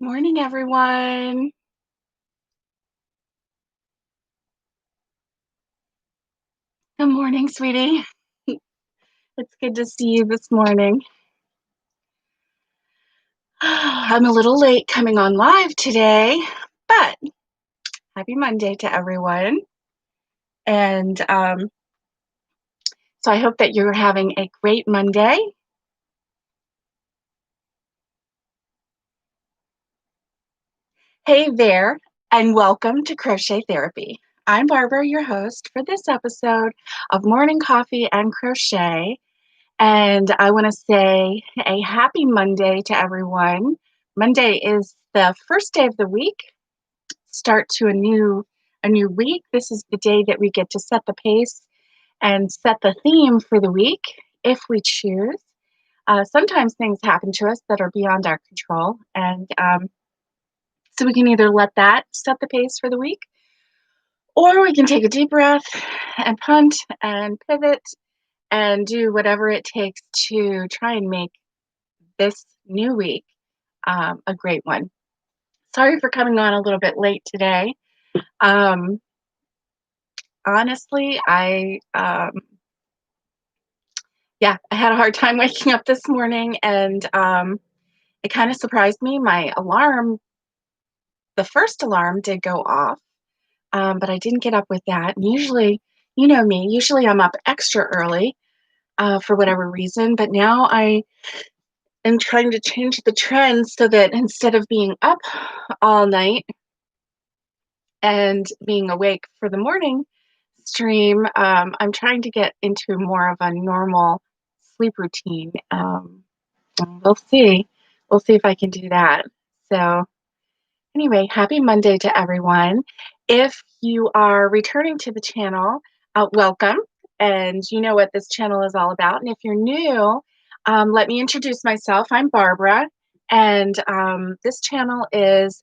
Morning, everyone. Good morning, sweetie. It's good to see you this morning. I'm a little late coming on live today, but happy Monday to everyone. And so I hope that you're having a great Monday. Hey there, and welcome to Crochet Therapy. I'm Barbara, your host for this episode of Morning Coffee and Crochet. And I want to say a happy Monday to everyone. Monday is the first day of the week, start to a new week. This is the day that we get to set the pace and set the theme for the week if we choose. Sometimes things happen to us that are beyond our control, and so we can either let that set the pace for the week, or we can take a deep breath and punt and pivot and do whatever it takes to try and make this new week a great one. Sorry for coming on a little bit late today. Um, Honestly, I had a hard time waking up this morning, and it kind of surprised me. My alarm, the first alarm, did go off, but I didn't get up with that. And usually, you know me, usually I'm up extra early for whatever reason, but now I am trying to change the trend so that instead of being up all night and being awake for the morning stream, I'm trying to get into more of a normal sleep routine. We'll see. We'll see if I can do that. So, anyway, happy Monday to everyone. If you are returning to the channel, welcome. And you know what this channel is all about. And if you're new, let me introduce myself. I'm Barbara, and this channel is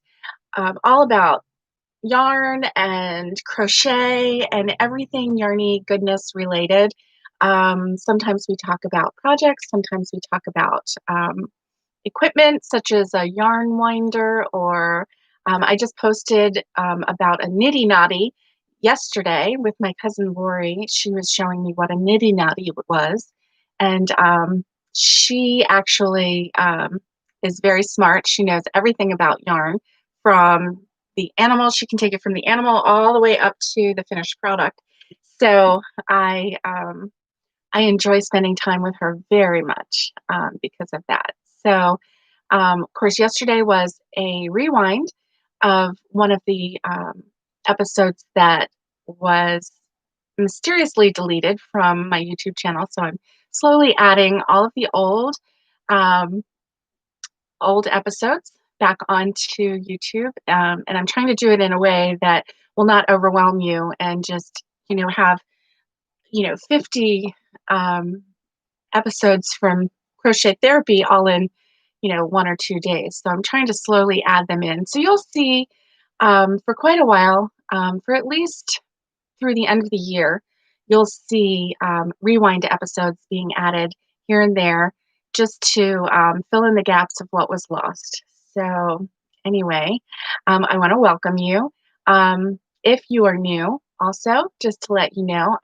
all about yarn and crochet and everything yarny goodness related. Sometimes we talk about projects, sometimes we talk about equipment such as a yarn winder, or I just posted about a nitty knotty yesterday with my cousin Lori. She was showing me what a nitty knotty was, and she actually is very smart. She knows everything about yarn, from the animal. She can take it from the animal all the way up to the finished product. So I enjoy spending time with her very much because of that. So, of course, yesterday was a rewind of one of the episodes that was mysteriously deleted from my YouTube channel. So I'm slowly adding all of the um, old episodes back onto YouTube, and I'm trying to do it in a way that will not overwhelm you and just have 50 um, episodes from Crochet Therapy all in 1 or 2 days. So I'm trying to slowly add them in. So you'll see for quite a while, for at least through the end of the year, you'll see rewind episodes being added here and there just to fill in the gaps of what was lost. So, anyway, I want to welcome you. If you are new, also, just to let you know,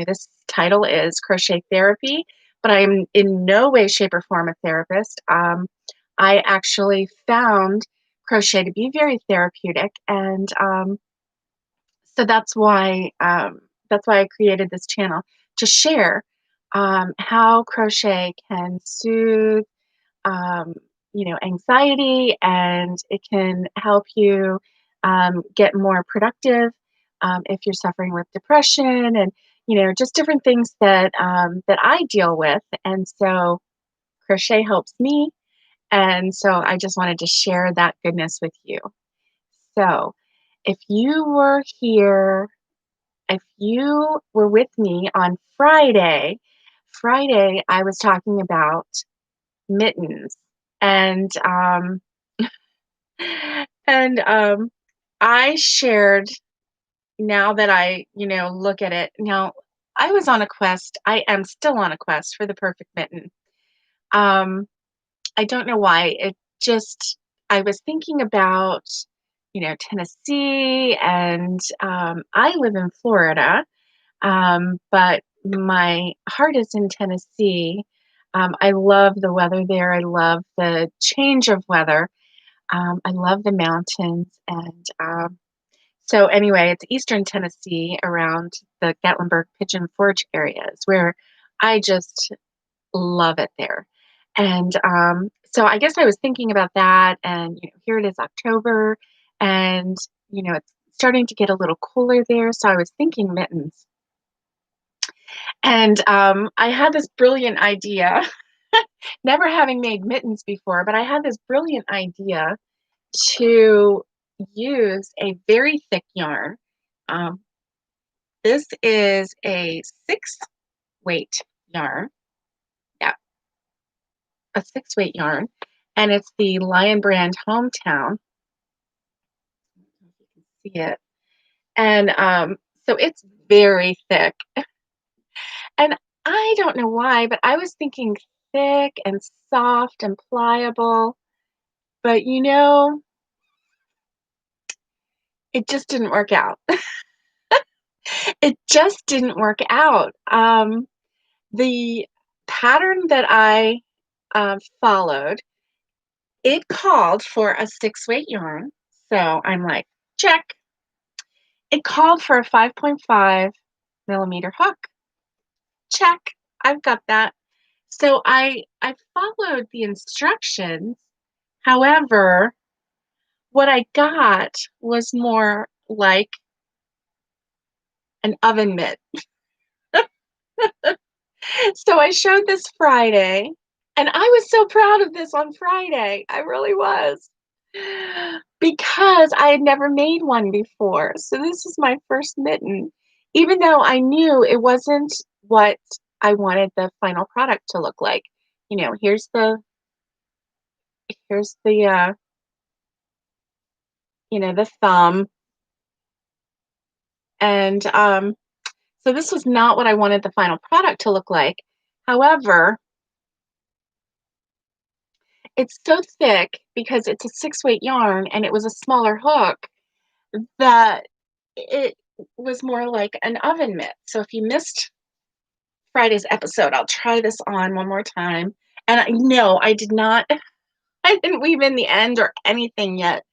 this title is Crochet Therapy, but I am in no way, shape, or form a therapist. I actually found crochet to be very therapeutic, and so that's why I created this channel, to share how crochet can soothe anxiety, and it can help you get more productive if you're suffering with depression, and just different things that I deal with. And so crochet helps me, and so I just wanted to share that goodness with you. So if you were here if you were with me on Friday, I was talking about mittens, and and I shared. Now that I look at it now, I was on a quest. I am still on a quest for the perfect mitten. Um, I don't know why. It just I was thinking about, Tennessee, and I live in Florida, but my heart is in Tennessee. I love the weather there. I love the change of weather. I love the mountains, and so anyway, it's eastern Tennessee around the Gatlinburg Pigeon Forge areas where I just love it there. And so I guess I was thinking about that, and here it is October, and it's starting to get a little cooler there. So I was thinking mittens, and I had this brilliant idea. Never having made mittens before, but I had this brilliant idea to use a very thick yarn. Um, this is a 6 weight yarn. Yeah, a 6 weight yarn, and it's the Lion Brand Hometown. I don't know if you can see it, and so it's very thick. And I don't know why, but I was thinking thick and soft and pliable, but it just didn't work out. It just didn't work out. The pattern that I followed, it called for a 6 weight yarn. So I'm like, check. It called for a 5.5 millimeter hook. Check. I've got that. So I followed the instructions. However, what I got was more like an oven mitt. So I showed this Friday, and I was so proud of this on Friday. I really was. Because I had never made one before. So this is my first mitten, even though I knew it wasn't what I wanted the final product to look like. Here's the thumb, and so this was not what I wanted the final product to look like. However, it's so thick because it's a 6 weight yarn and it was a smaller hook that it was more like an oven mitt. So if you missed Friday's episode, I'll try this on one more time. And I know I did not, I didn't weave in the end or anything yet.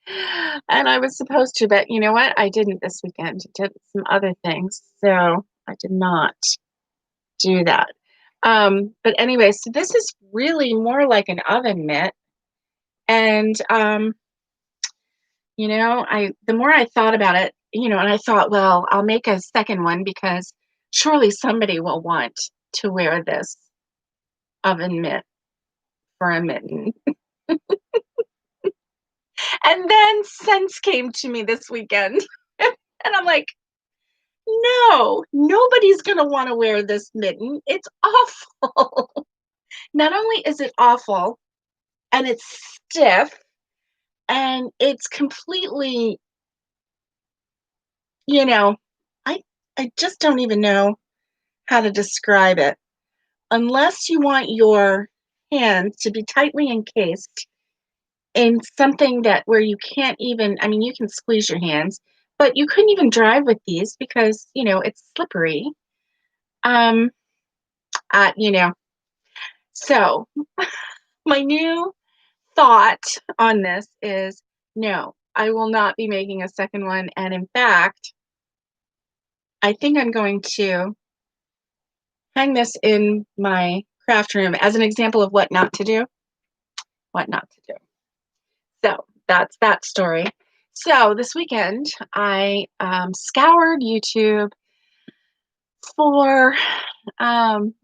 And I was supposed to, but you know what? I didn't this weekend. I did some other things. So I did not do that. But anyway, so this is really more like an oven mitt. And the more I thought about it, and I thought, well, I'll make a second one because surely somebody will want to wear this oven mitt for a mitten. And then sense came to me this weekend. And I'm like, no, nobody's going to want to wear this mitten. It's awful. Not only is it awful, and it's stiff, and it's completely, you know, I I just don't even know how to describe it. Unless you want your hands to be tightly encased in something that where you can't even, I mean, you can squeeze your hands, but you couldn't even drive with these because, it's slippery. Um, uh, you know, so my new thought on this is no, I will not be making a second one. And in fact, I think I'm going to hang this in my craft room as an example of what not to do. What not to do. So that's that story. So this weekend, I scoured YouTube for um,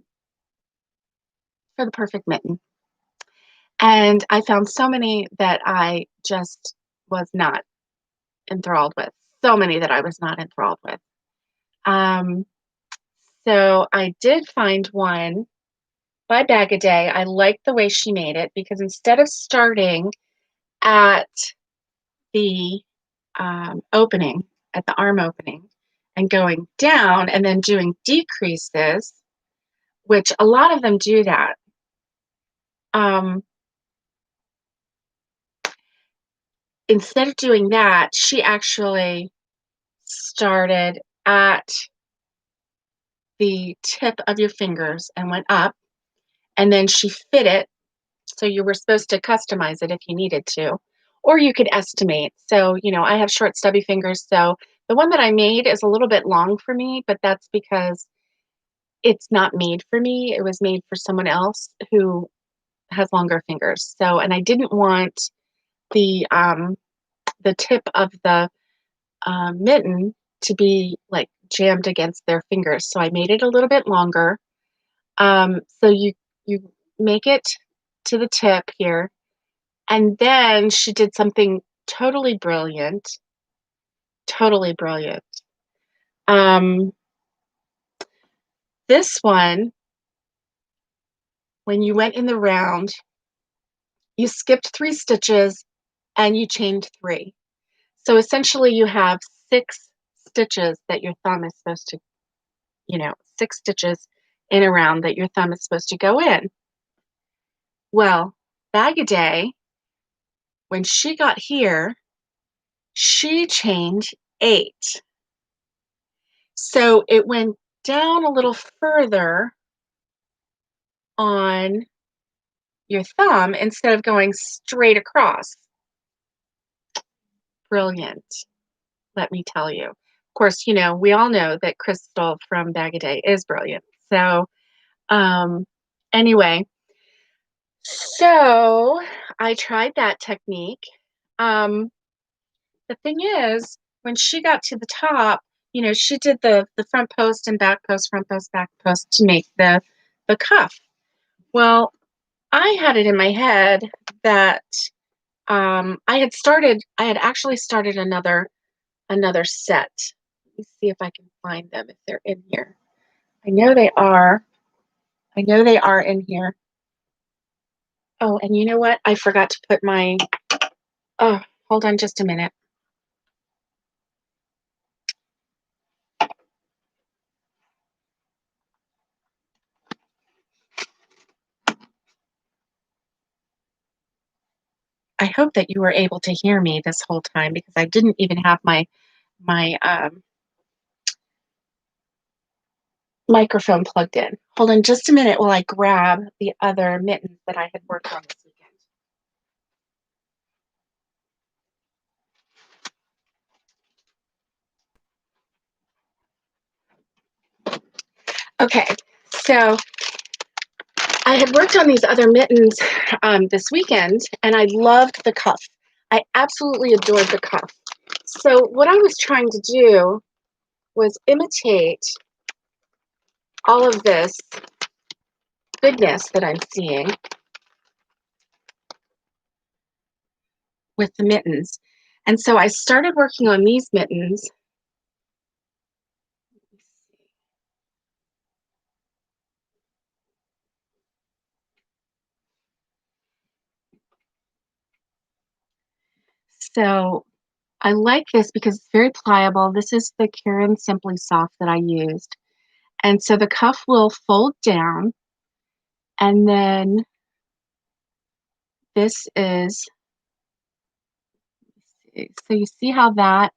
for the perfect mitten, and I found so many that I just was not enthralled with. So many that I was not enthralled with. Um, so I did find one by Bag a Day. I liked the way she made it because instead of starting at the opening, at the arm opening, and going down and then doing decreases, which a lot of them do that. Um, instead of doing that, she actually started at the tip of your fingers and went up, and then she fit it. So you were supposed to customize it if you needed to, or you could estimate. So, I have short, stubby fingers. So the one that I made is a little bit long for me, but that's because it's not made for me. It was made for someone else who has longer fingers. So, and I didn't want the tip of the mitten to be like jammed against their fingers. So I made it a little bit longer. So you make it to the tip here, and then she did something totally brilliant, totally brilliant. Um, this one, when you went in the round, you skipped 3 stitches and you chained 3. So essentially, you have 6 stitches that your thumb is supposed to, 6 stitches in a round that your thumb is supposed to go in. Well, Bag a Day, when she got here, she chained 8. So it went down a little further on your thumb instead of going straight across. Brilliant, let me tell you. Of course, we all know that Crystal from Bag a Day is brilliant. So, anyway, so I tried that technique. The thing is, when she got to the top, she did the front post and back post, front post, back post to make the cuff. Well, I had it in my head that I had actually started another set. Let me see if I can find them if they're in here. I know they are. I know they are in here. Oh, and you know what? I forgot to put oh, hold on just a minute. I hope that you were able to hear me this whole time because I didn't even have my microphone plugged in. Hold on just a minute while I grab the other mittens that I had worked on this weekend. Okay, so I had worked on these other mittens this weekend, and I loved the cuff. I absolutely adored the cuff. So what I was trying to do was imitate all of this goodness that I'm seeing with the mittens. And so I started working on these mittens. So I like this because it's very pliable. This is the Karen Simply Soft that I used. And so the cuff will fold down, and then this is, so you see how that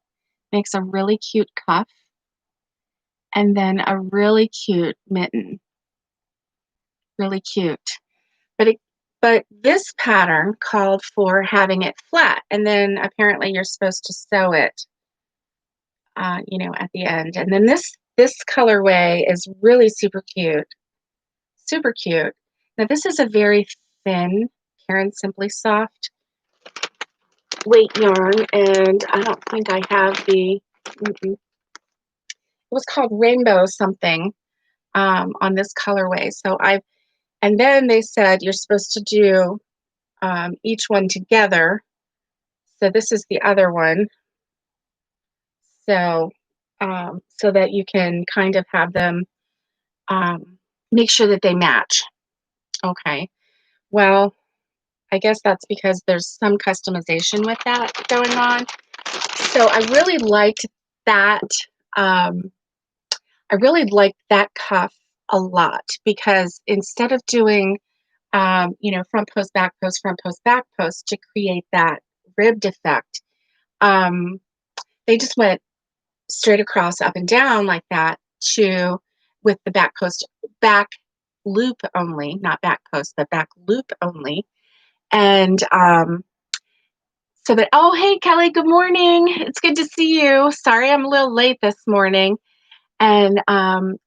makes a really cute cuff and then a really cute mitten. Really cute. But this pattern called for having it flat, and then apparently you're supposed to sew it, at the end. And then this colorway is really super cute, super cute. Now this is a very thin Karen Simply Soft weight yarn, and I don't think I have it was called Rainbow something on this colorway. And then they said you're supposed to do each one together. So this is the other one. So that you can kind of have them make sure that they match. Okay. Well, I guess that's because there's some customization with that going on. So I really liked that. I really liked that cuff a lot because instead of doing, front post, back post, front post, back post to create that ribbed effect. Um, they just went straight across, up and down like that to with the back loop only, not back post, but back loop only. And so that, oh, hey, Kelly, good morning. It's good to see you. Sorry, I'm a little late this morning. And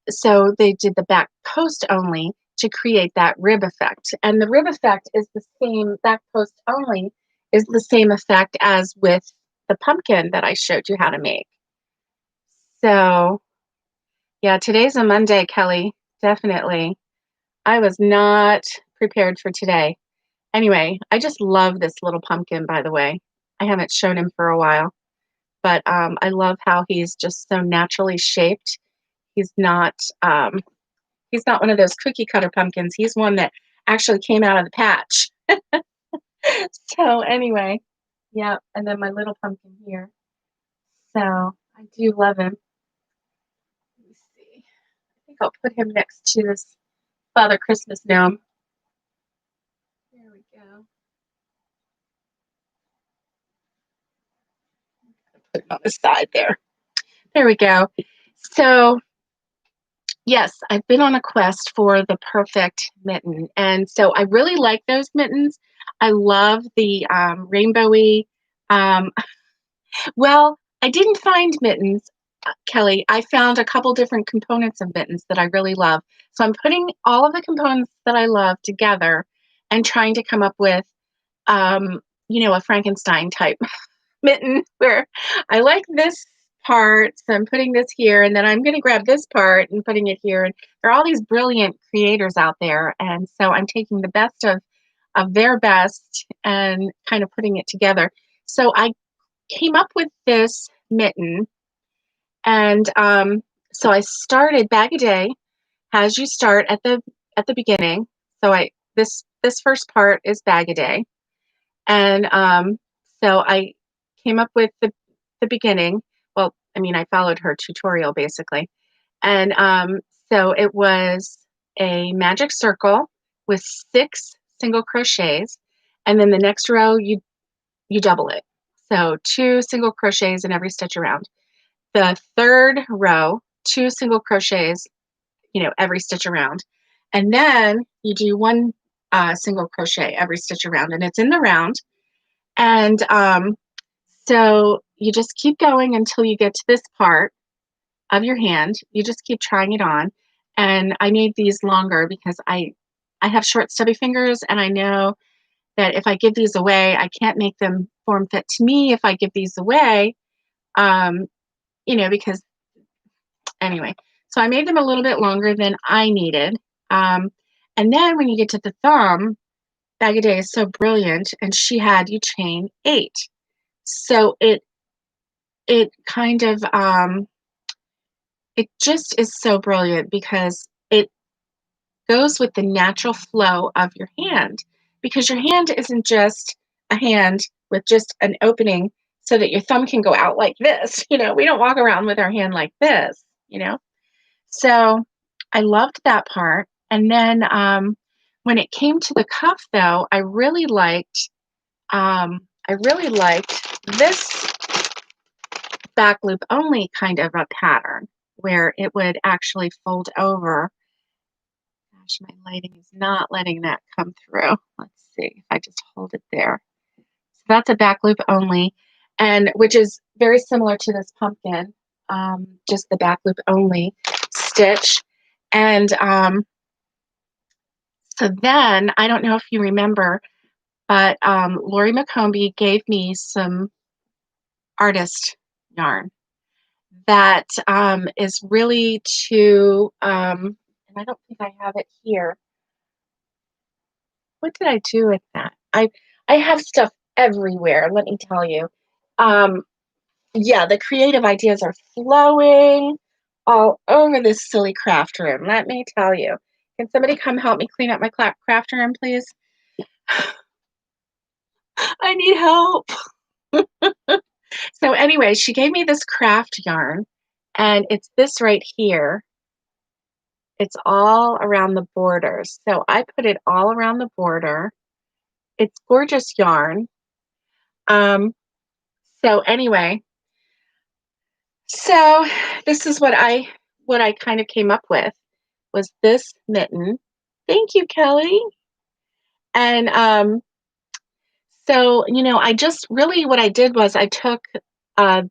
so they did the back post only to create that rib effect. And the rib effect is the same, back post only is the same effect as with the pumpkin that I showed you how to make. So yeah, today's a Monday, Kelly. Definitely. I was not prepared for today. Anyway, I just love this little pumpkin, by the way. I haven't shown him for a while, but I love how he's just so naturally shaped. He's not um, he's not one of those cookie cutter pumpkins. He's one that actually came out of the patch. So anyway, yeah, and then my little pumpkin here. So I do love him. Let me see. I think I'll put him next to this Father Christmas gnome. There we go. Put him on the side there. There we go. So yes, I've been on a quest for the perfect mitten. And so I really like those mittens. I love the rainbowy. Um, well, I didn't find mittens, Kelly. I found a couple different components of mittens that I really love. So I'm putting all of the components that I love together and trying to come up with, a Frankenstein type mitten where I like this part, so I'm putting this here, and then I'm going to grab this part and putting it here. And there are all these brilliant creators out there, and so I'm taking the best of their best and kind of putting it together. So I came up with this mitten, and so I started bag a day, as you start at the beginning. So I this first part is bag a day, and so I came up with the beginning. Well, I mean, I followed her tutorial basically. And so it was a magic circle with 6 single crochets. And then the next row, you double it. So 2 single crochets in every stitch around. The third row, 2 single crochets, every stitch around. And then you do 1 single crochet every stitch around. And it's in the round. And so you just keep going until you get to this part of your hand. You just keep trying it on. And I made these longer because I have short stubby fingers, and I know that if I give these away, I can't make them form fit to me if I give these away. Um, because anyway, so I made them a little bit longer than I needed. Um, and then when you get to the thumb, Bag a Day is so brilliant, and she had you chain 8. So it kind of it just is so brilliant because it goes with the natural flow of your hand, because your hand isn't just a hand with just an opening so that your thumb can go out like this. We don't walk around with our hand like this. So I loved that part. And then when it came to the cuff, though, I really liked this back loop only kind of a pattern where it would actually fold over. Gosh, my lighting is not letting that come through. Let's see if I just hold it there. So that's a back loop only, and which is very similar to this pumpkin, just the back loop only stitch. And so then, I don't know if you remember, but Lori McCombie gave me some artist yarn that is really and I don't think I have it here. What did I do with that? I have stuff everywhere, let me tell you. Um, yeah, the creative ideas are flowing all over this silly craft room, let me tell you. Can somebody come help me clean up my craft room, please? I need help. So anyway, she gave me this craft yarn, and it's this right here. It's all around the borders. So I put it all around the border. It's gorgeous yarn. Um, so anyway, so this is what I kind of came up with was this mitten. Thank you, Kelly. And so, I just really what I did was I took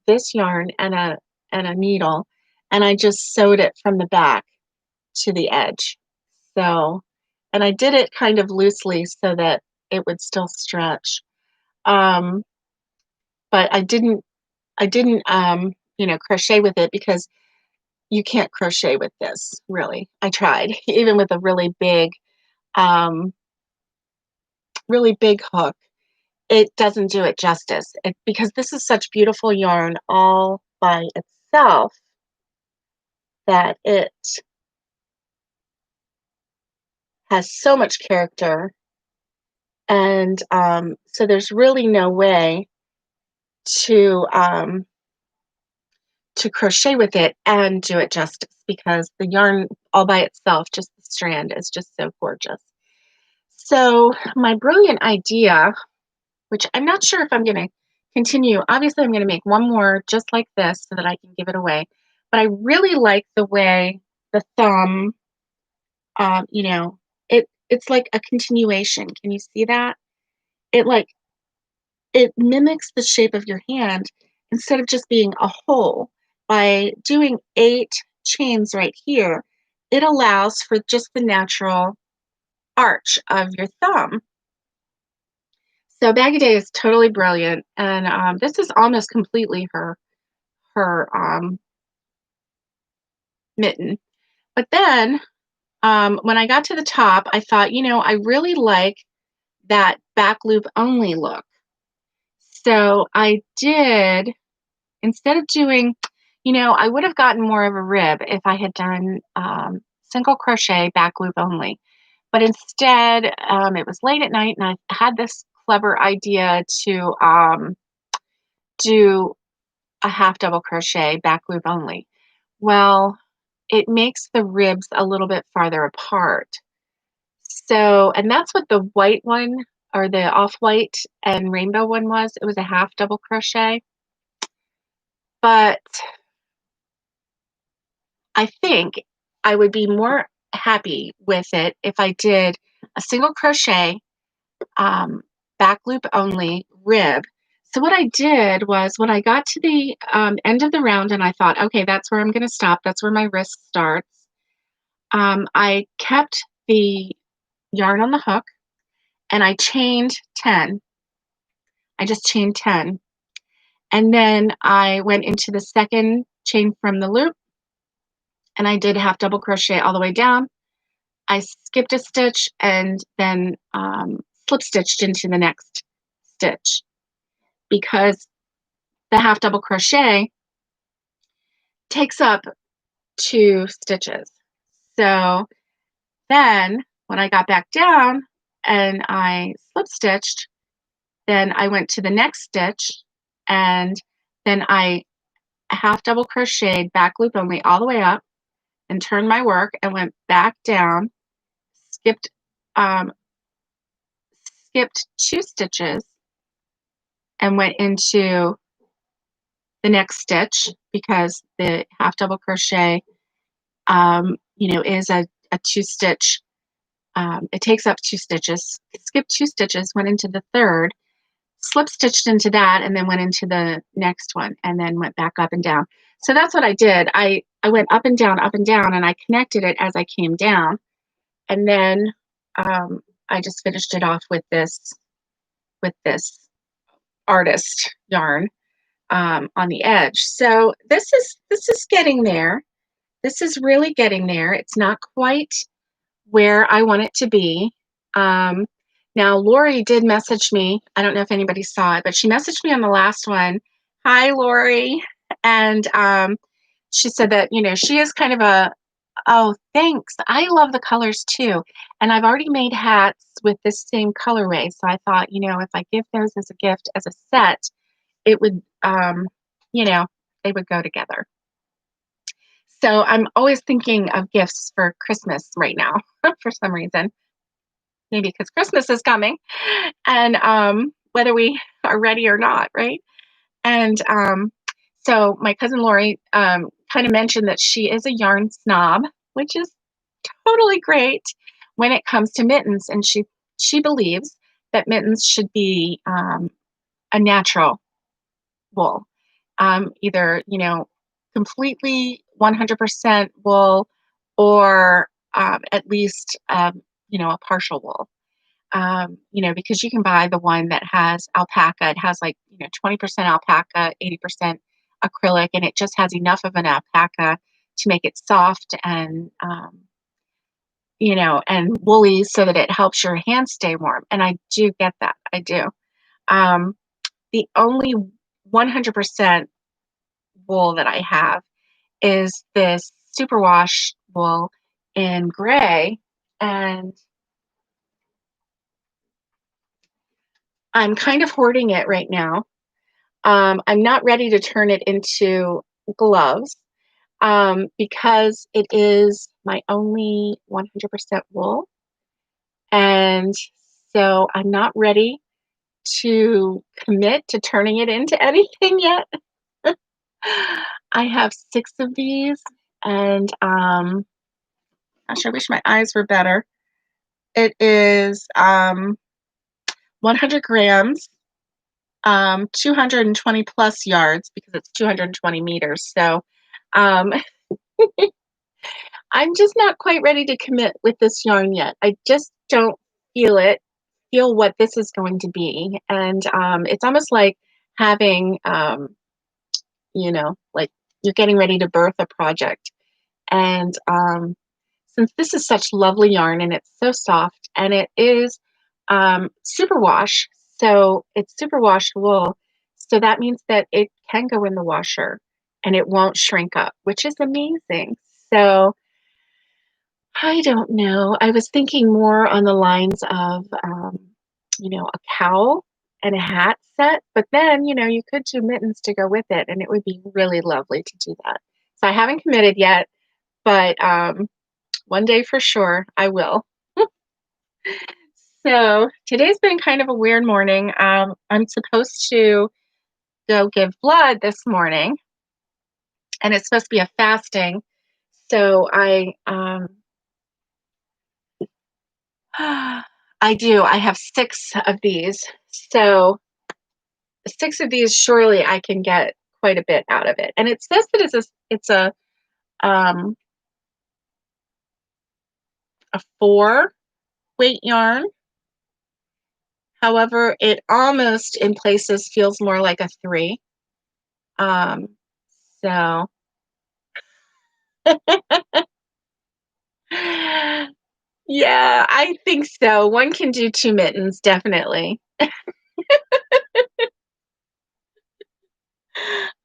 this yarn and a needle, and I just sewed it from the back to the edge. So, and I did it kind of loosely so that it would still stretch. Um, but I didn't crochet with it because you can't crochet with this, really. I tried, even with a um, really big hook. It doesn't do it justice. Because this is such beautiful yarn all by itself that it has so much character. And so there's really no way to crochet with it and do it justice because the yarn all by itself, just the strand, is just so gorgeous. So my brilliant idea, which I'm not sure if I'm going to continue. Obviously, I'm going to make one more just like this so that I can give it away. But I really like the way the thumb, it's like a continuation. Can you see that? It like it mimics the shape of your hand instead of just being a hole. By doing 8 chains right here, it allows for just the natural arch of your thumb. So Baggy Day is totally brilliant, and this is almost completely her mitten. But then when I got to the top, I thought, I really like that back loop only look. So I did, instead of doing, I would have gotten more of a rib if I had done single crochet back loop only. But instead, it was late at night, and I had this clever idea to do a half double crochet back loop only. Well, it makes the ribs a little bit farther apart. So, and that's what the white one or the off-white and rainbow one was. It was a half double crochet. But I think I would be more happy with it if I did a single crochet, back loop only rib. So what I did was when I got to the end of the round and I thought, okay, that's where I'm going to stop. That's where my wrist starts. I kept the yarn on the hook and I chained 10. I just chained 10. And then I went into the second chain from the loop and I did half double crochet all the way down. I skipped a stitch and then slip stitched into the next stitch because the half double crochet takes up 2 stitches. So then when I got back down and I slip stitched, then I went to the next stitch and then I half double crocheted back loop only all the way up and turned my work and went back down, skipped um, skipped 2 stitches and went into the next stitch because the half double crochet is a 2 stitch. It takes up 2 stitches. Skipped 2 stitches, went into the third, slip stitched into that, and then went into the next one, and then went back up and down. So that's what I did. I went up and down, and I connected it as I came down, and then I just finished it off with this artist yarn on the edge. So this is getting there. This is really getting there. It's not quite where I want it to be. Now, Lori did message me. I don't know if anybody saw it, but she messaged me on the last one. Hi, Lori. And she said that, she is kind of oh, thanks. I love the colors too. And I've already made hats with this same colorway. So I thought, if I give those as a gift, as a set, it would, they would go together. So I'm always thinking of gifts for Christmas right now for some reason. Maybe because Christmas is coming. And whether we are ready or not, right? And so my cousin Lori kind of mentioned that she is a yarn snob, which is totally great when it comes to mittens, and she believes that mittens should be a natural wool, either completely 100% wool, or at least a partial wool. Because you can buy the one that has alpaca. It has like 20% alpaca, 80% acrylic, and it just has enough of an alpaca to make it soft and and woolly so that it helps your hands stay warm. And I do get that. I do. Um, the only 100% wool that I have is this superwash wool in gray, and I'm kind of hoarding it right now. I'm not ready to turn it into gloves because it is my only 100% wool. And so I'm not ready to commit to turning it into anything yet. I have 6 of these, and gosh, I wish my eyes were better. It is 100 grams, 220 plus yards because it's 220 meters. So um, I'm just not quite ready to commit with this yarn yet. I just don't feel what this is going to be. And it's almost like having, like you're getting ready to birth a project. And since this is such lovely yarn and it's so soft and it is superwash, so it's superwash wool. So that means that it can go in the washer and it won't shrink up, which is amazing. So I don't know. I was thinking more on the lines of, a cowl and a hat set, but then, you could do mittens to go with it, and it would be really lovely to do that. So I haven't committed yet, but one day for sure I will. So today's been kind of a weird morning. I'm supposed to go give blood this morning, and it's supposed to be a fasting. So I do. I have 6 of these. So 6 of these, surely I can get quite a bit out of it. And it says that um, a 4 weight yarn. However, it almost in places feels more like a 3. Um, so yeah, I think so. One can do 2 mittens, definitely.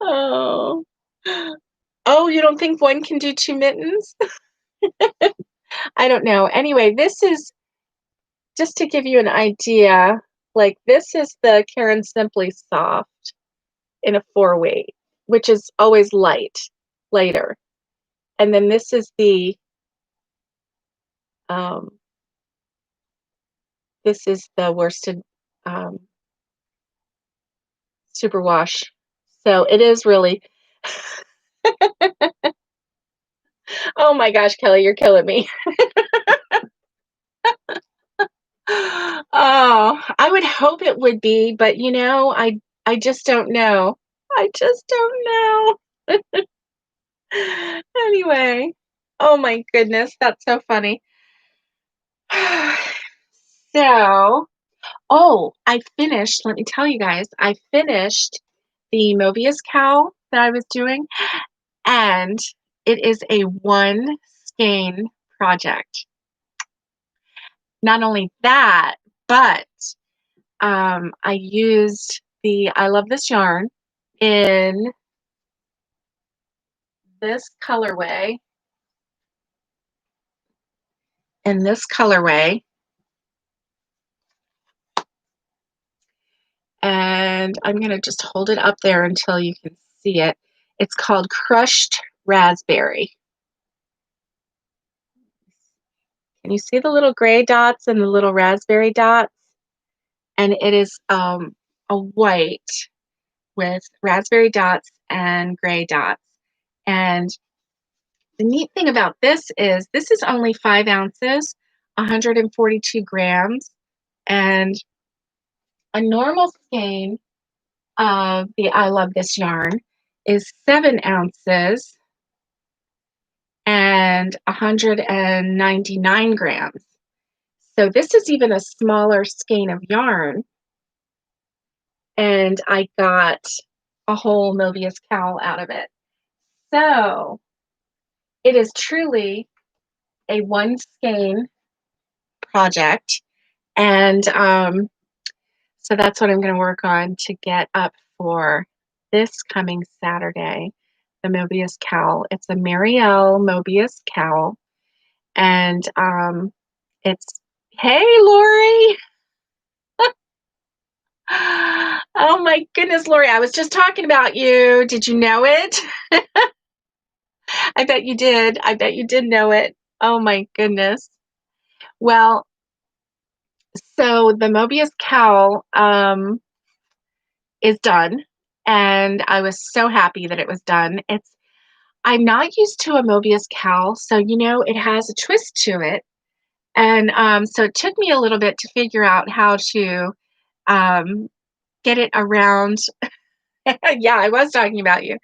Oh. Oh, you don't think one can do 2 mittens? I don't know. Anyway, this is just to give you an idea, like this is the Karen Simply Soft in a 4 weight, which is always lighter. And then this is um, the worsted um, superwash. So it is really, oh my gosh, Kelly, you're killing me. Oh, I would hope it would be, but I just don't know. I just don't know. Anyway, oh my goodness, that's so funny. So, oh, I finished, let me tell you guys, I finished the Mobius cowl that I was doing, and it is a 1 skein project. Not only that, but I used the I Love This Yarn in this colorway, in this colorway, and I'm going to just hold it up there until you can see it. It's called Crushed Raspberry. Can you see the little gray dots and the little raspberry dots? And it is a white with raspberry dots and gray dots. And the neat thing about this is only 5 ounces, 142 grams, and a normal skein of the I Love This yarn is 7 ounces and 199 grams. So this is even a smaller skein of yarn, and I got a whole Mobius cowl out of it. So it is truly a one skein project, and so that's what I'm going to work on to get up for this coming Saturday. The Mobius cowl. It's a Marielle Mobius cowl, and it's hey Lori. Oh my goodness, Lori, I was just talking about you. Did you know it? I bet you did. I bet you did know it. Oh my goodness. Well, so the Mobius cowl is done, and I was so happy that it was done. I'm not used to a Mobius cowl, so it has a twist to it, and so it took me a little bit to figure out how to um, get it around. Yeah, I was talking about you,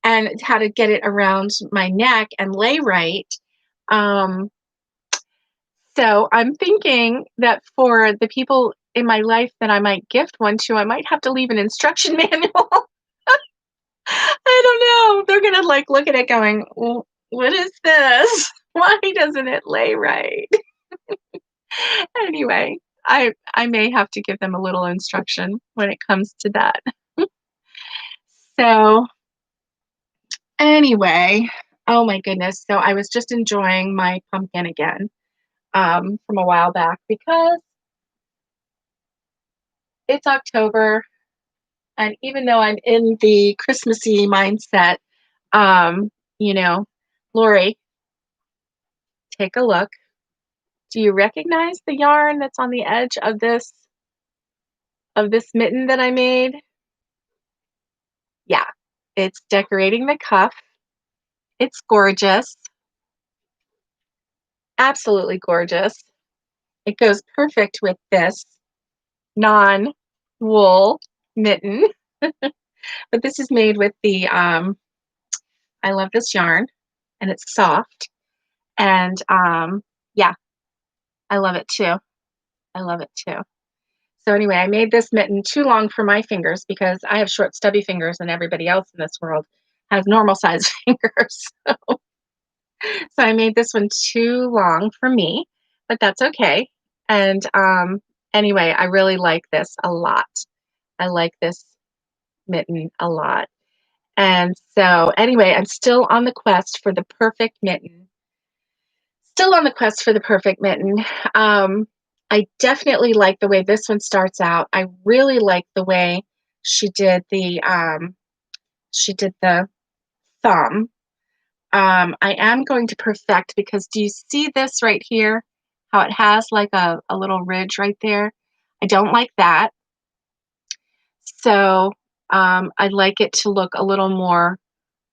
and how to get it around my neck and lay right. Um, so I'm thinking that for the people in my life that I might gift one to, I might have to leave an instruction manual. I don't know. They're gonna look at it going, well, what is this? Why doesn't it lay right? Anyway, I may have to give them a little instruction when it comes to that. So anyway, oh my goodness. So I was just enjoying my pumpkin again from a while back because it's October, and even though I'm in the Christmassy mindset, um, you know, Lori, take a look. Do you recognize the yarn that's on the edge of this mitten that I made? Yeah, it's decorating the cuff. It's gorgeous, absolutely gorgeous. It goes perfect with this non-wool mitten, but this is made with the I Love This yarn, and it's soft, and yeah, I love it too. I love it too. So anyway, I made this mitten too long for my fingers because I have short, stubby fingers, and everybody else in this world has normal sized fingers. So I made this one too long for me, but that's okay. And anyway, I really like this a lot. I like this mitten a lot. And so anyway, I'm still on the quest for the perfect mitten. Still on the quest for the perfect mitten. I definitely like the way this one starts out. I really like the way she did the thumb. I am going to perfect because do you see this right here? How it has like a little ridge right there? I don't like that. So I'd like it to look a little more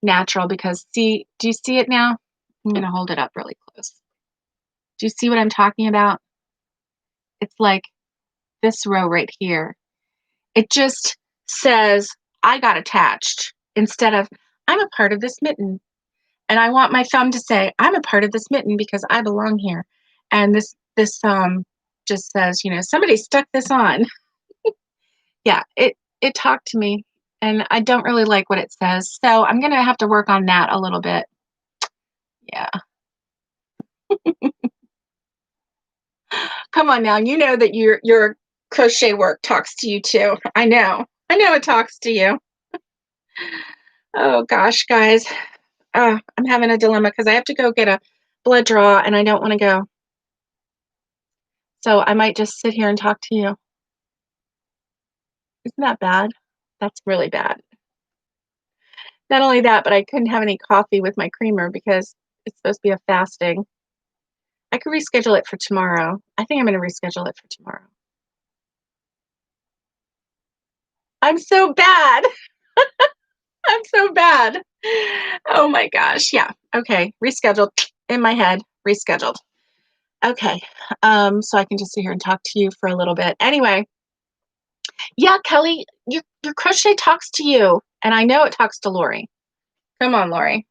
natural because do you see it now? I'm going to hold it up really close. Do you see what I'm talking about? It's like this row right here. It just says, I got attached instead of I'm a part of this mitten. And I want my thumb to say, I'm a part of this mitten because I belong here. And this just says, somebody stuck this on. Yeah, it talked to me, and I don't really like what it says. So I'm gonna have to work on that a little bit. Yeah. Come on now. You know that your crochet work talks to you too. I know. I know it talks to you. Oh gosh, guys. I'm having a dilemma because I have to go get a blood draw and I don't want to go. So I might just sit here and talk to you. Isn't that bad? That's really bad. Not only that, but I couldn't have any coffee with my creamer because it's supposed to be a fasting. I could reschedule it for tomorrow. I think I'm going to reschedule it for tomorrow. I'm so bad. I'm so bad. Oh my gosh. Yeah. Okay. Rescheduled in my head. Rescheduled. Okay. So I can just sit here and talk to you for a little bit. Anyway, yeah, Kelly, your crochet talks to you. And I know it talks to Lori. Come on, Lori.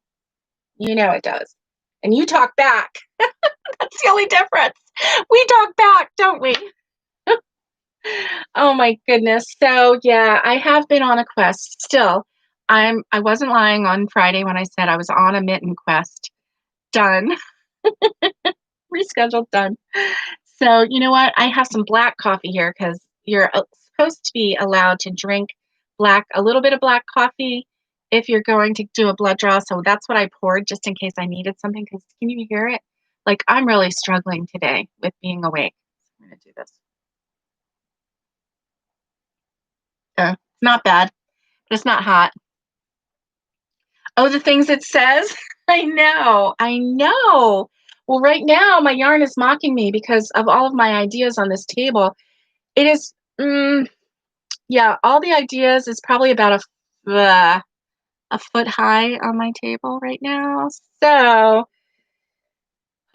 You know it does. And you talk back. That's the only difference. We talk back, don't we? Oh my goodness. So yeah, I have been on a quest still. I wasn't lying on Friday when I said I was on a mitten quest. Done. Rescheduled, done. So you know what? I have some black coffee here because you're supposed to be allowed to drink a little bit of black coffee if you're going to do a blood draw. So that's what I poured just in case I needed something. Because can you hear it? Like I'm really struggling today with being awake. I'm gonna do this. It's not bad, but it's not hot. Oh, the things it says? I know. I know. Well, right now my yarn is mocking me because of all of my ideas on this table. It is, yeah, all the ideas is probably about a foot high on my table right now. So,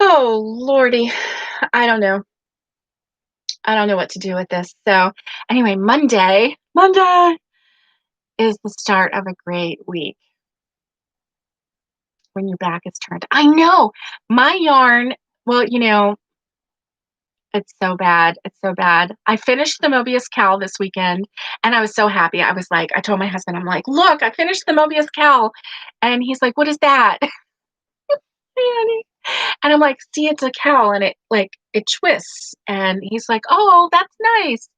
oh Lordy, I don't know. I don't know what to do with this. So, anyway, Monday is the start of a great week when your back is turned. I know my yarn. Well, it's so bad. It's so bad. I finished the Mobius cowl this weekend and I was so happy. I was like, I told my husband, I'm like, look, I finished the Mobius cowl. And he's like, what is that? And I'm like, see, it's a cowl and it twists. And he's like, oh, that's nice.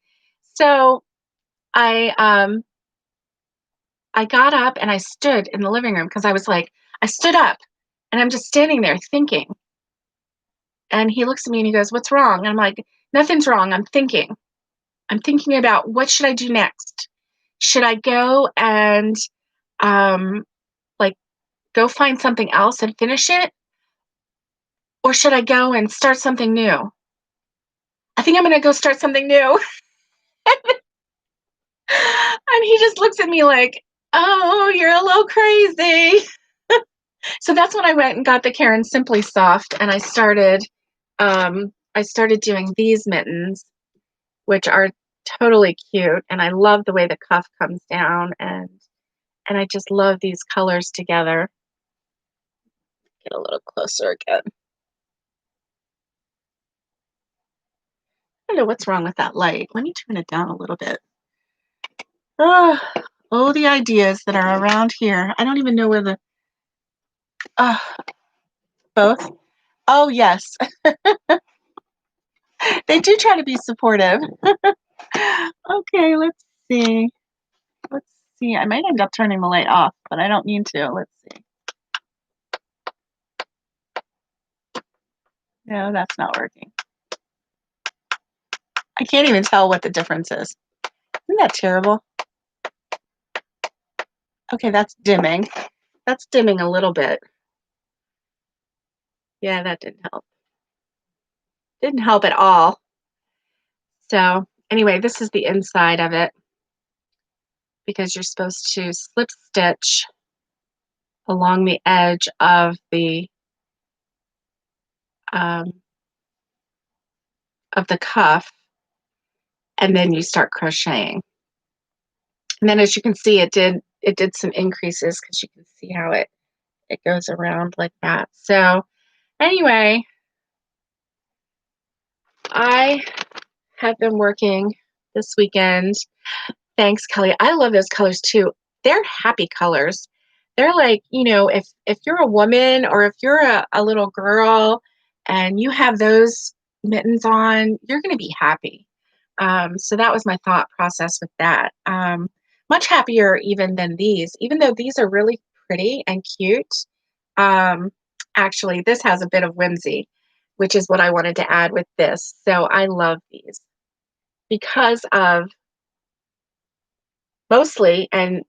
So I got up and I stood in the living room because I was like, I stood up and I'm just standing there thinking. And he looks at me and he goes, what's wrong? And I'm like, nothing's wrong. I'm thinking. I'm thinking about what should I do next? Should I go and um like go find something else and finish it? Or should I go and start something new? I think I'm gonna go start something new. And he just looks at me like, oh, you're a little crazy. So that's when I went and got the Karen Simply Soft and I started doing these mittens, which are totally cute. And I love the way the cuff comes down and I just love these colors together. Get a little closer again. I don't know what's wrong with that light. Let me turn it down a little bit. Oh, the ideas that are around here. I don't even know where both. Oh, yes. They do try to be supportive. Okay, let's see. Let's see. I might end up turning the light off, but I don't need to. Let's see. No, that's not working. I can't even tell what the difference is. Isn't that terrible? Okay, that's dimming. That's dimming a little bit. Yeah, that didn't help. Didn't help at all. So anyway, this is the inside of it because you're supposed to slip stitch along the edge um, of the cuff, and then you start crocheting. And then, as you can see, it did some increases because you can see how it goes around like that. So anyway, I have been working this weekend. Thanks, Kelly. I love those colors too. They're happy colors. They're like, if you're a woman or if you're a little girl and you have those mittens on, you're going to be happy. So that was my thought process with that. Much happier even than these, even though these are really pretty and cute. Actually, this has a bit of whimsy, which is what I wanted to add with this. So I love these because of mostly and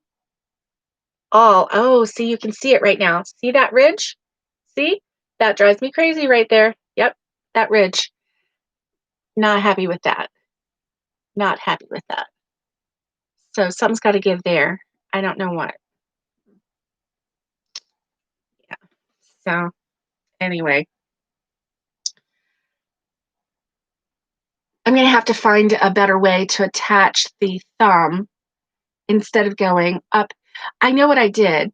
all. Oh, see, you can see it right now. See that ridge? See? That drives me crazy right there. Yep, that ridge. Not happy with that. Not happy with that. So something's got to give there. I don't know what. Yeah. So anyway, I'm going to have to find a better way to attach the thumb instead of going up. I know what I did.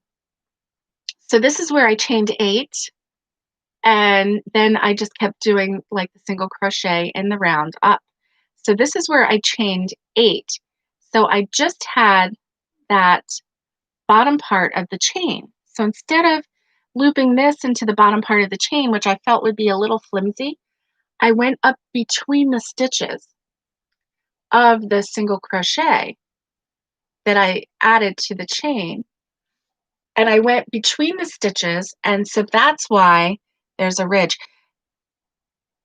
So this is where I chained 8, and then I just kept doing like the single crochet in the round up. So this is where I chained 8. So I just had that bottom part of the chain. So instead of looping this into the bottom part of the chain, which I felt would be a little flimsy, I went up between the stitches of the single crochet that I added to the chain. And I went between the stitches, and so that's why there's a ridge.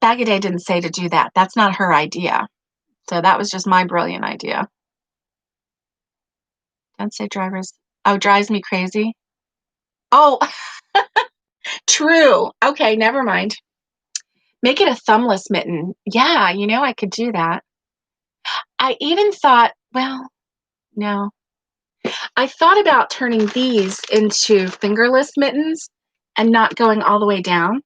Bagaday didn't say to do that. That's not her idea. So that was just my brilliant idea. Don't say drivers. Oh, drives me crazy. Oh, true. Okay, never mind. Make it a thumbless mitten. Yeah, I could do that. I even thought, well, no. I thought about turning these into fingerless mittens and not going all the way down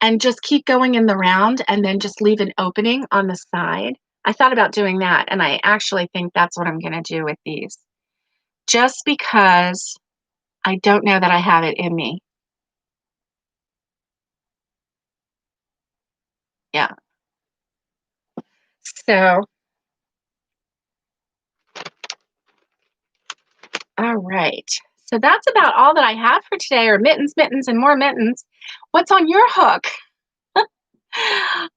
and just keep going in the round and then just leave an opening on the side. I thought about doing that, and I actually think that's what I'm going to do with these. Just because I don't know that I have it in me. Yeah. So, all right. So that's about all that I have for today are mittens, mittens, and more mittens. What's on your hook?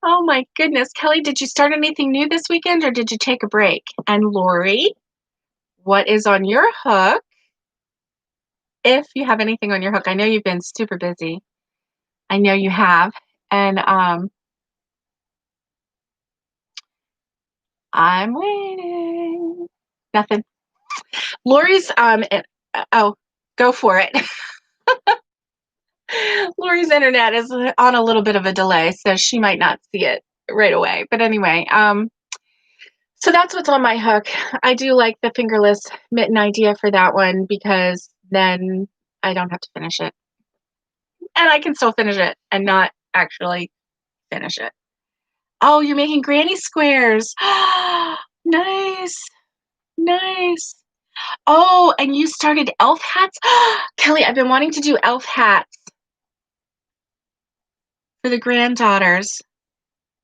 Oh my goodness. Kelly, did you start anything new this weekend or did you take a break? And Lori, what is on your hook? If you have anything on your hook, I know you've been super busy. I know you have. And I'm waiting. Nothing. Lori's oh, go for it. Lori's internet is on a little bit of a delay, so she might not see it right away. But anyway, so that's what's on my hook. I do like the fingerless mitten idea for that one because then I don't have to finish it. And I can still finish it and not actually finish it. Oh, you're making granny squares. Nice. Nice. Oh, and you started elf hats? Kelly, I've been wanting to do elf hats for the granddaughters.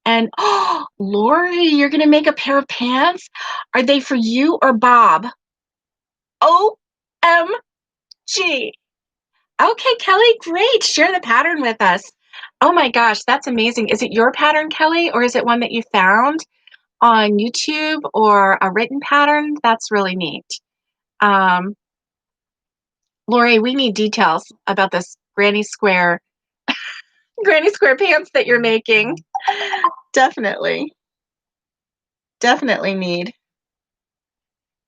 And oh, Lori, you're going to make a pair of pants? Are they for you or Bob? OMG. Okay, Kelly, great. Share the pattern with us. Oh my gosh, that's amazing. Is it your pattern, Kelly, or is it one that you found on YouTube or a written pattern? That's really neat. Lori, we need details about this granny square pants that you're making. Definitely. Definitely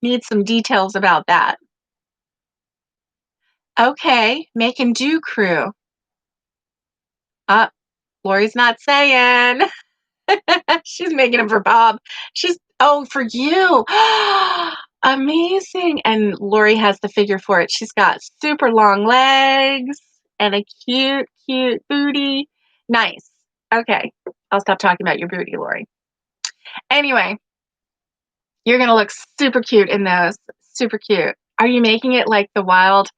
need some details about that. Okay, make and do crew. Lori's not saying. She's making them for Bob. For you. Amazing. And Lori has the figure for it. She's got super long legs and a cute, cute booty. Nice. Okay. I'll stop talking about your booty, Lori. Anyway, you're going to look super cute in those. Super cute. Are you making it like the wild,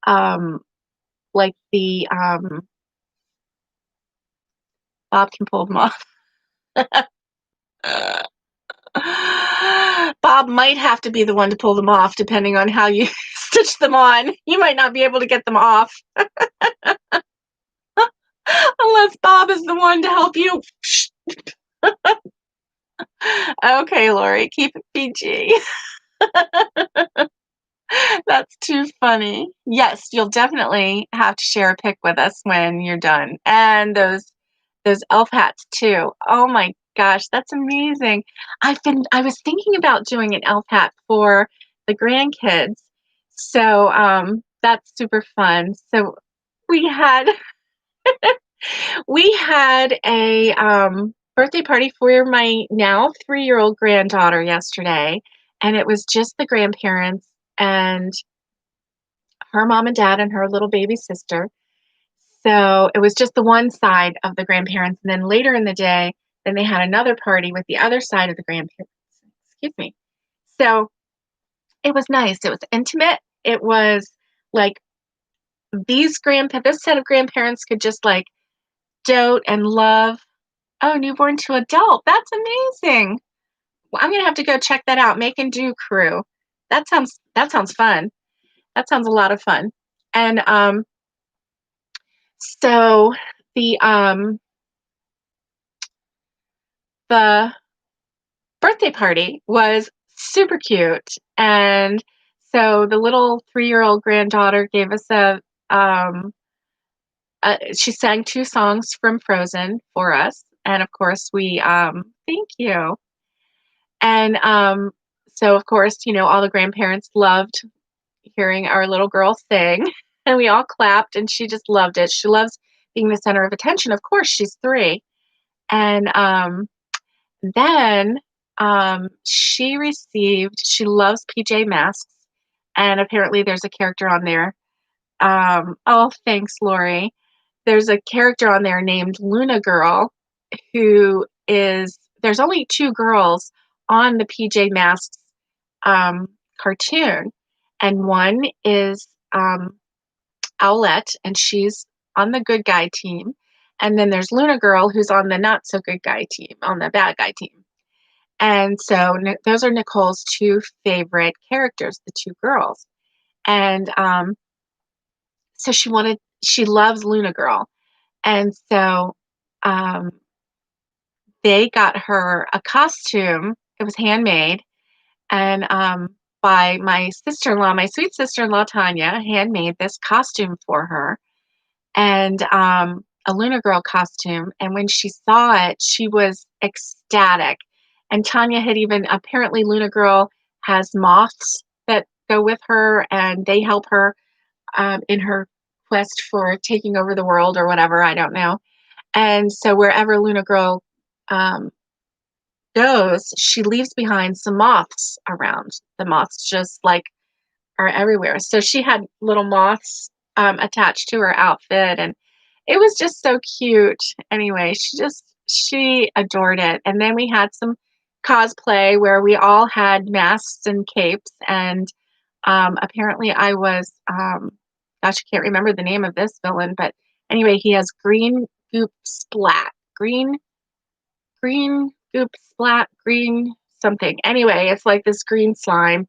like the, Bob can pull them off? Bob might have to be the one to pull them off, depending on how you stitch them on. You might not be able to get them off. Unless Bob is the one to help you. Okay, Lori, keep it PG. That's too funny. Yes, you'll definitely have to share a pic with us when you're done. And those elf hats too. Oh my gosh, that's amazing. I was thinking about doing an elf hat for the grandkids. So that's super fun. So we had a birthday party for my now 3-year-old granddaughter yesterday. and it was just the grandparents and her mom and dad and her little baby sister. So it was just the one side of the grandparents. And then later in the day, then they had another party with the other side of the grandparents. Excuse me. So it was nice. It was intimate. It was like this set of grandparents could just like dote and love. Oh, newborn to adult. That's amazing. Well, I'm gonna have to go check that out. Make and Do Crew. That sounds fun. That sounds a lot of fun. And so the um the birthday party was super cute. And so the little 3-year-old granddaughter gave us she sang 2 songs from Frozen for us. And of course we thank you. And so of course, all the grandparents loved hearing our little girl sing and we all clapped and she just loved it. She loves being the center of attention. Of course, she's 3. And then she loves PJ Masks, and apparently there's a character on there. Oh, thanks, Lori. There's a character on there named Luna Girl, there's only 2 girls on the PJ Masks um, cartoon, and one is Owlette, and she's on the good guy team. And then there's Luna Girl, who's on the not so good guy team, on the bad guy team. And so those are Nicole's 2 favorite characters, the 2 girls. And so she loves Luna Girl. And so um, they got her a costume. It was handmade. And by my sister-in-law, my sweet sister-in-law, Tanya, handmade this costume for her. And a Luna Girl costume. And when she saw it, she was ecstatic. And Tanya had even apparently Luna Girl has moths that go with her, and they help her in her quest for taking over the world or whatever. I don't know. And so wherever Luna Girl um, goes, she leaves behind some moths around. The moths just like are everywhere. So she had little moths attached to her outfit, and it was just so cute. Anyway, she adored it. And then we had some cosplay where we all had masks and capes, and apparently I was gosh, I can't remember the name of this villain, but anyway, he has green goop splat. Green goop splat, green something. Anyway, it's like this green slime.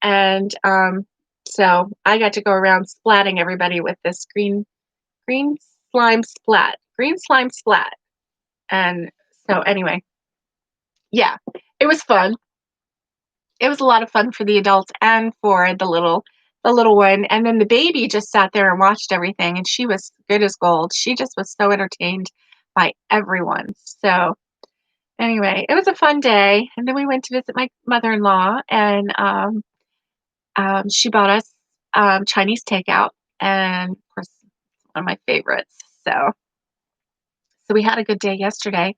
And so I got to go around splatting everybody with this green green slime splat. And so anyway, yeah, it was fun. It was a lot of fun for the adults and for the little one. And then the baby just sat there and watched everything, and she was good as gold. She just was so entertained by everyone. So anyway, it was a fun day. And then we went to visit my mother-in-law, and she bought us Chinese takeout, and of course, one of my favorites. So we had a good day yesterday.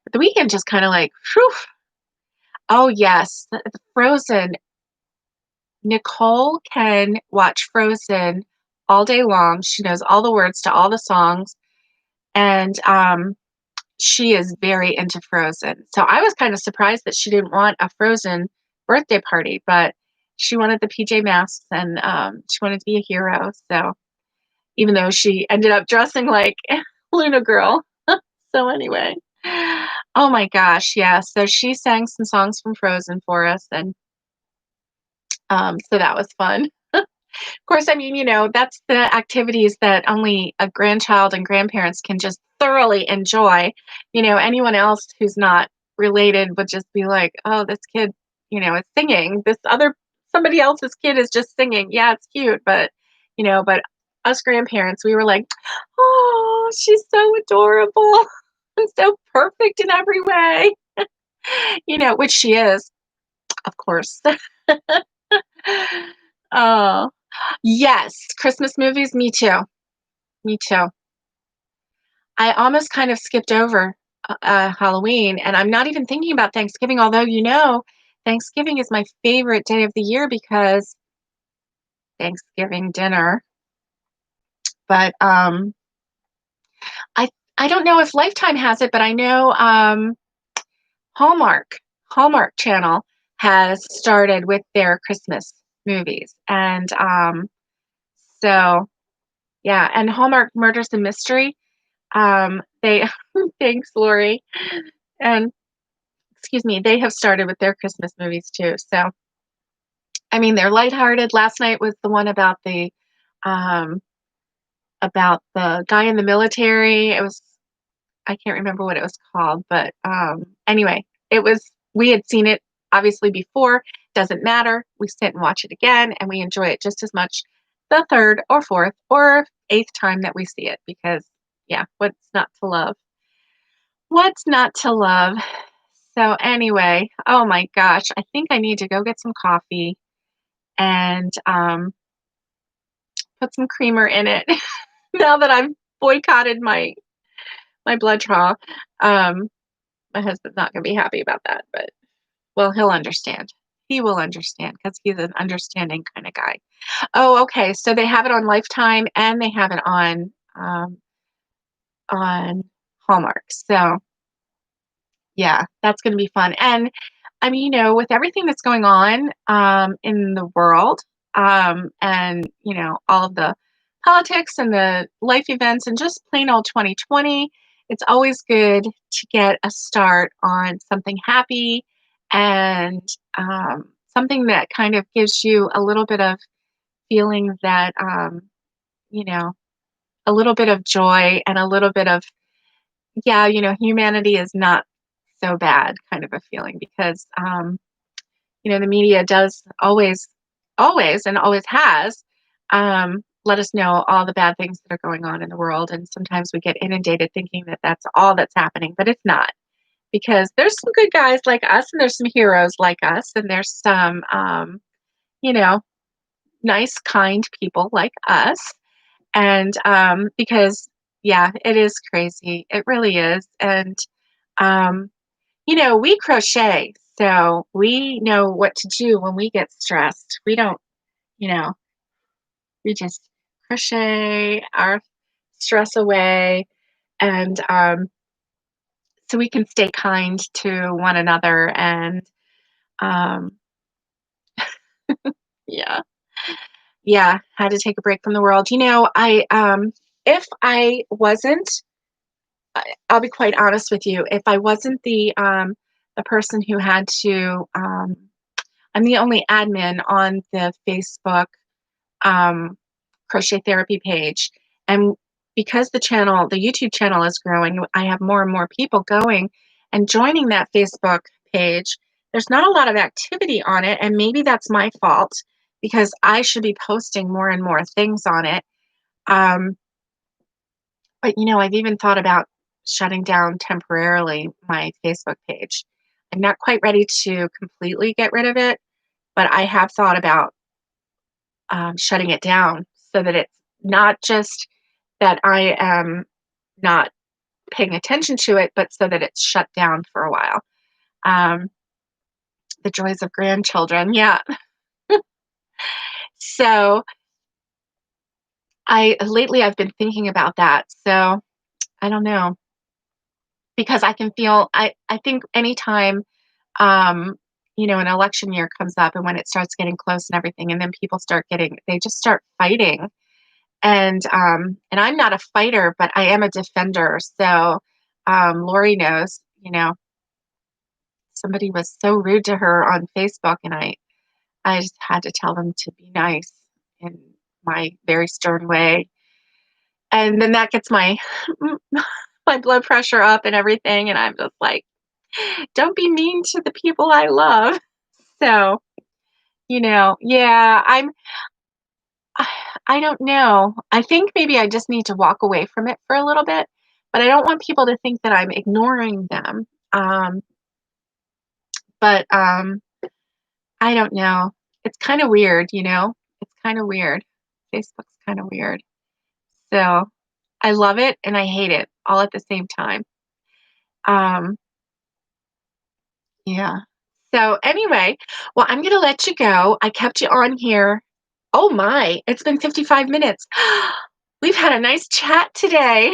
But the weekend just kind of like, whew. Oh yes, the Frozen. Nicole can watch Frozen all day long. She knows all the words to all the songs, and she is very into Frozen. So I was kind of surprised that she didn't want a Frozen birthday party, but she wanted the PJ Masks, and she wanted to be a hero. So even though she ended up dressing like Luna Girl. So anyway, oh my gosh, yeah. So she sang some songs from Frozen for us, and so that was fun. Of course, I mean, that's the activities that only a grandchild and grandparents can just thoroughly enjoy. Anyone else who's not related would just be like, "Oh, this kid, is singing. Somebody else's kid is just singing. Yeah, it's cute, but us grandparents, we were like, "Oh, she's so adorable and so perfect in every way." Which she is, of course. Oh. Yes, Christmas movies, me too. Me too. I almost kind of skipped over Halloween, and I'm not even thinking about Thanksgiving, although Thanksgiving is my favorite day of the year because Thanksgiving dinner. But I I don't know if Lifetime has it, but I know Hallmark Hallmark Channel has started with their Christmas movies, and so yeah, and Hallmark Murders and Mystery. They thanks, Lori, and excuse me, they have started with their Christmas movies too. So I mean, they're lighthearted. Last night was the one um, about the guy in the military. It was I can't remember what it was called, but anyway, it was we had seen it obviously before. Doesn't matter. We sit and watch it again, and we enjoy it just as much the third or fourth or eighth time that we see it because yeah, what's not to love? What's not to love? So anyway, oh my gosh, I think I need to go get some coffee and put some creamer in it now that I've boycotted my blood draw. Um, my husband's not going to be happy about that, but well, he'll understand. He will understand because he's an understanding kind of guy. Oh, okay. So they have it on Lifetime and they have it on Hallmark. So yeah, that's going to be fun. And I mean, with everything that's going on in the world, and all of the politics and the life events, and just plain old 2020, it's always good to get a start on something happy and something that kind of gives you a little bit of feeling that you know, a little bit of joy and a little bit of yeah, humanity is not so bad kind of a feeling because the media does always, and always has let us know all the bad things that are going on in the world. And sometimes we get inundated thinking that that's all that's happening, but it's not because there's some good guys like us and there's some heroes like us and there's some, you know, nice, kind people like us. And because, yeah, it is crazy. It really is. And, um, we crochet, so we know what to do when we get stressed. We don't, you know, we just crochet our stress away, and so we can stay kind to one another. And um, yeah, yeah, had to take a break from the world. If I wasn't, I'll be quite honest with you. If I wasn't the person who had to, I'm the only admin on the Facebook um, crochet therapy page. And because the YouTube channel is growing, I have more and more people going and joining that Facebook page. There's not a lot of activity on it, and maybe that's my fault because I should be posting more and more things on it. Um, but I've even thought about shutting down temporarily my Facebook page. I'm not quite ready to completely get rid of it, but I have thought about shutting it down so that it's not just that I am not paying attention to it, but so that it's shut down for a while. Um, the joys of grandchildren. Yeah. So I've been thinking about that. So I don't know because I can feel, I think anytime, um, an election year comes up and when it starts getting close and everything, and then they just start fighting. And I'm not a fighter, but I am a defender. So Lori knows, somebody was so rude to her on Facebook, and I just had to tell them to be nice in my very stern way. And then that gets my my blood pressure up and everything, and I'm just like, don't be mean to the people I love. So, yeah, I don't know. I think maybe I just need to walk away from it for a little bit, but I don't want people to think that I'm ignoring them. But I don't know. It's kind of weird. It's kind of weird. Facebook's kind of weird. So I love it and I hate it all at the same time. Um, yeah. So anyway, well, I'm gonna let you go. I kept you on here. Oh my, it's been 55 minutes. We've had a nice chat today.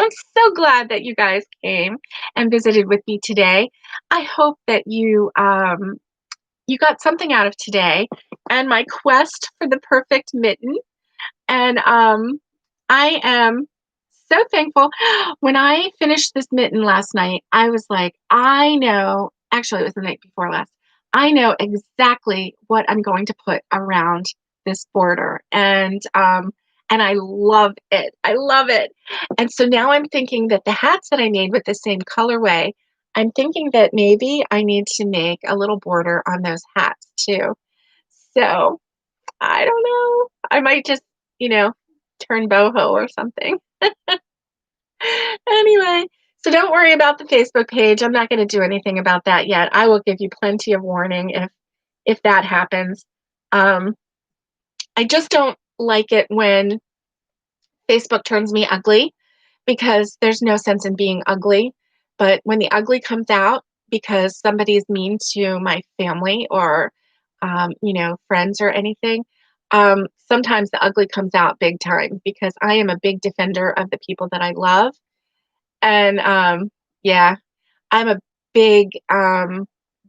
I'm so glad that you guys came and visited with me today. I hope that you got something out of today and my quest for the perfect mitten. And I am so thankful. When I finished this mitten last night, I was like, I know, actually, it was the night before last. I know exactly what I'm going to put around this border. And I love it. I love it. And so now I'm thinking that the hats that I made with the same colorway, I'm thinking that maybe I need to make a little border on those hats too. So I don't know. I might just, you know, turn boho or something. Anyway, so don't worry about the Facebook page. I'm not going to do anything about that yet. I will give you plenty of warning if that happens. Um, I just don't like it when Facebook turns me ugly because there's no sense in being ugly. But when the ugly comes out because somebody's mean to my family or, friends or anything, sometimes the ugly comes out big time because I am a big defender of the people that I love. And yeah, I'm a big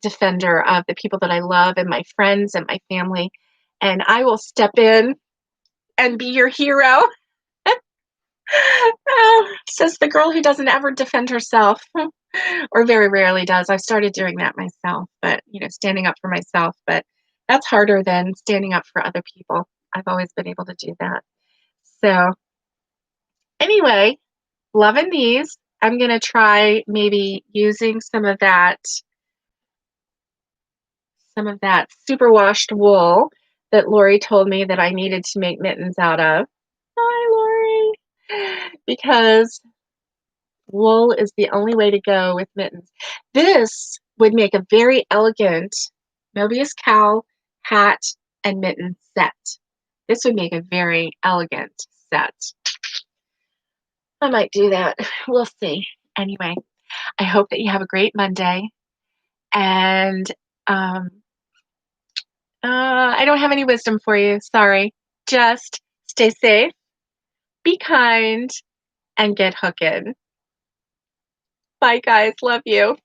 defender of the people that I love and my friends and my family. And I will step in and be your hero. Oh, says the girl who doesn't ever defend herself, or very rarely does. I've started doing that myself, but standing up for myself. But that's harder than standing up for other people. I've always been able to do that. So anyway, loving these. I'm gonna try maybe using some of that superwashed wool that Lori told me that I needed to make mittens out of. Hi, Lori. Because wool is the only way to go with mittens. This would make a very elegant Mobius cowl, hat, and mitten set. This would make a very elegant set. I might do that. We'll see. Anyway, I hope that you have a great Monday. And um, I don't have any wisdom for you. Sorry. Just stay safe, be kind, and get hooking. Bye, guys. Love you.